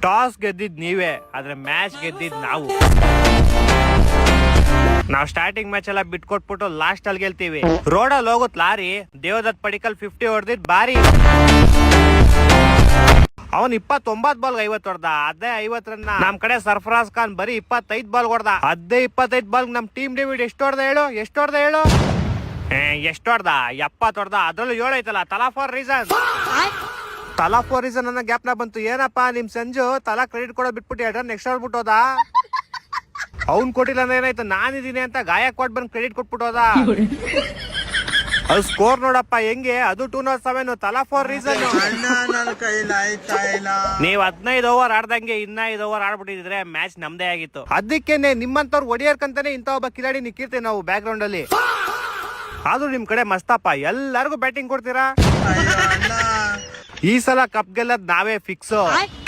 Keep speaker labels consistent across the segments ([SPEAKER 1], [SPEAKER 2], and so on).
[SPEAKER 1] Toss ಗೆದ್ದಿದ್ ನೀವೇ, ಆದ್ರೆ match ಗೆದ್ದಿದ್ ನಾವು ಸ್ಟಾರ್ಟಿಂಗ್ ಮ್ಯಾಚ್ ಎಲ್ಲ ಬಿಟ್ಕೊಟ್ಬಿಟ್ಟು ಲಾಸ್ಟ್ ಅಲ್ಲಿ ಗೆಲ್ತೀವಿ. ರೋಡಲ್ಲಿ ಹೋಗುತ್ ಲಾರಿ, ದೇವದತ್ ಪಡಿಕಲ್ 50 ಹೊಡೆದಿದ್ ಬಾರಿ. ಅವನ್ 29 ಬಾಲ್ 50 ಹೊಡೆದ. ಅದೇ 50 ರನ್ನ ನಮ್ ಕಡೆ ಸರ್ಫರಾಜ್ ಖಾನ್ ಬರೀ 25 ಬಾಲ್ ಹೊಡೆದ. ಅದೇ 25 ಬಾಲ್ ನಮ್ ಟೀಮ್ ಡೇವಿಡ್ ಎಷ್ಟು ಹೊಡೆದ ಹೇಳು? ಎಷ್ಟು ಹೊಡೆದ 70 ಹೊಡೆದ. ಅದ್ರಲ್ಲೂ 7 ಐತಲ್ಲ. ತಲಾ ಫಾರ್ ರೀಸನ್ ಅನ್ನೋ ಗ್ಯಾಪ್ ನ ಬಂತು. ಏನಪ್ಪಾ ನಿಮ್ ಸಂಜು ತಲಾ ಕ್ರೆಡಿಟ್ ಕೊಡೋ ಬಿಟ್ಬಿಟ್ಟು 2 ರನ್ ಎಕ್ಸ್ಟ್ರಾ ಬಿಟ್ಟೋದ. ಅವ್ನ್ ಕೊಟ್ಟಿಲ್ಲ ಅಂದ್ರೆ ಏನಾಯ್ತು, ನಾನಿದ್ದೀನಿ ಅಂತ ಗಾಯಕ್ವಾಡ್ ಬಂದ್ ಕ್ರೆಡಿಟ್ ಕೊಟ್ಬಿಟ್ಟೋದ. ಅದು ಸ್ಕೋರ್ ನೋಡಪ್ಪ ಹೆಂಗೆ, ಅದು 207. ತಲಾ ಫಾರ್ ರೀಸನ್. ನೀವ್ 15 ಓವರ್ ಆಡ್ದಂಗೆ ಇನ್ನ 5 ಓವರ್ ಆಡ್ಬಿಟ್ಟಿದ್ರೆ ಮ್ಯಾಚ್ ನಮ್ದೇ ಆಗಿತ್ತು. ಅದಕ್ಕೇನೆ ನಿಮ್ಮಂತವ್ರು ಹೊಡಿಯರ್ಕಂತಾನೆ ಇಂತ ಒಬ್ಬ ಕಿಲಾಡಿ ನಿಕ್ಕಿರ್ತೀವಿ ನಾವು ಬ್ಯಾಕ್ ಗ್ರೌಂಡ್ ಅಲ್ಲಿ. ಆದ್ರೂ ನಿಮ್ ಕಡೆ ಮಸ್ತಪ್ಪ, ಎಲ್ಲರಿಗೂ ಬ್ಯಾಟಿಂಗ್ ಕೊಡ್ತೀರಾ. ಈ ಸಲ ಕಪ್ ಗೆಲ್ಲದ್ ನಾವೇ ಫಿಕ್ಸ್.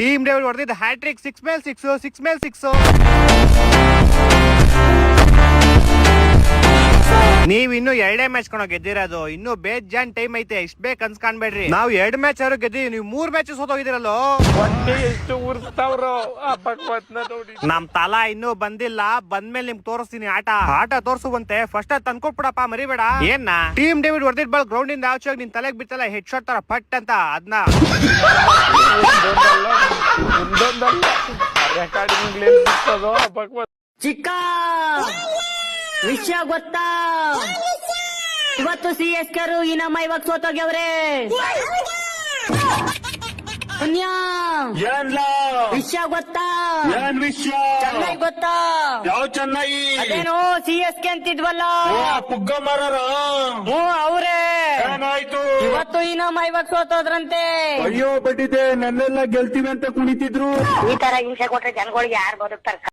[SPEAKER 1] ಟೀಮ್ ಡೇವಿಡ್ ಹೊಡೆದಿದ್ದ ಹ್ಯಾಟ್ರಿಕ್ 6 ಮೇಲೆ 6. ನೀವ್ ಇನ್ನು 2 ಮ್ಯಾಚ್ ಕಣೋ ಗೆದ್ದಿರೋದು. ಇನ್ನು ಬೇಜಾನ್ ಟೈಮ್ ಐತೆ. ಇಷ್ಟ ಬೇಕ್ ಅನ್ಸ್ಕಾಣ್ಬೇಡ್ರಿ. ನಾವು 2 ಮ್ಯಾಚ್ ಆದ್ರೂ ಗೆದ್ದಿ, ನೀವು 3 ಮ್ಯಾಚ್ ಸೋತೋಗಿದಿರಲ್ಲೋ. ನಮ್ ತಲಾ ಇನ್ನೂ ಬಂದಿಲ್ಲ. ಬಂದ್ಮೇಲೆ ನಿಮ್ಗೆ ತೋರಿಸ್ತೀನಿ ಆಟ ತೋರ್ಸುವಂತೆ. ಫಸ್ಟ್ ಅದ್ ತಂದ್ಕೊಟ್ಬಿಡಪ್ಪ, ಮರಿಬೇಡ. ಏನ್ ಟೀಮ್ ಡೇವಿಡ್ ಹೊಡೆದಿದ್ ಬಾಲ್ ಗ್ರೌಂಡ್ ಇಂದ ಆಚೆ ನಿನ್ ತಲೆಗ್ ಬಿತ್ತಲ್ಲ, ಹೆಡ್ ಶಾಟ್ ತರ ಫಟ್ ಅಂತ. ಅದನ್ನ
[SPEAKER 2] ಚಿಕ್ಕ ವಿಷಯ ಗೊತ್ತಾ? ಇವತ್ತು CSK ಈ ನಮ್ಮ ಇವಾಗ ಸೋತೋಗ್ಯವ್ರೆ. ವಿಷಯ ಗೊತ್ತಾ? ಚೆನ್ನೈ ಗೊತ್ತಾ?
[SPEAKER 3] ಯಾವ ಚೆನ್ನೈ?
[SPEAKER 2] ಅದೇನು CSK ಅಂತಿದ್ವಲ್ಲ,
[SPEAKER 3] ಪುಗ್ಗ ಮಾರಾರ.
[SPEAKER 2] ಅವ್ರೇ.
[SPEAKER 3] ಏನಾಯ್ತು?
[SPEAKER 2] ಇವತ್ತು ಈ ನಮ್ಮ ಇವಾಗ ಸೋತೋದ್ರಂತೆ.
[SPEAKER 3] ಅಯ್ಯೋ ಬಡ್ಡಿದೆ, ನನ್ನೆಲ್ಲ ಗೆಲ್ತೀವಿ ಅಂತ ಕುಣಿತಿದ್ರು.
[SPEAKER 4] ಈ ತರ ಹಿಂಸೆ ಕೊಟ್ರೆ ಜನಗಳಿಗೆ ಯಾರು ಬದುಕ್ತಾರ?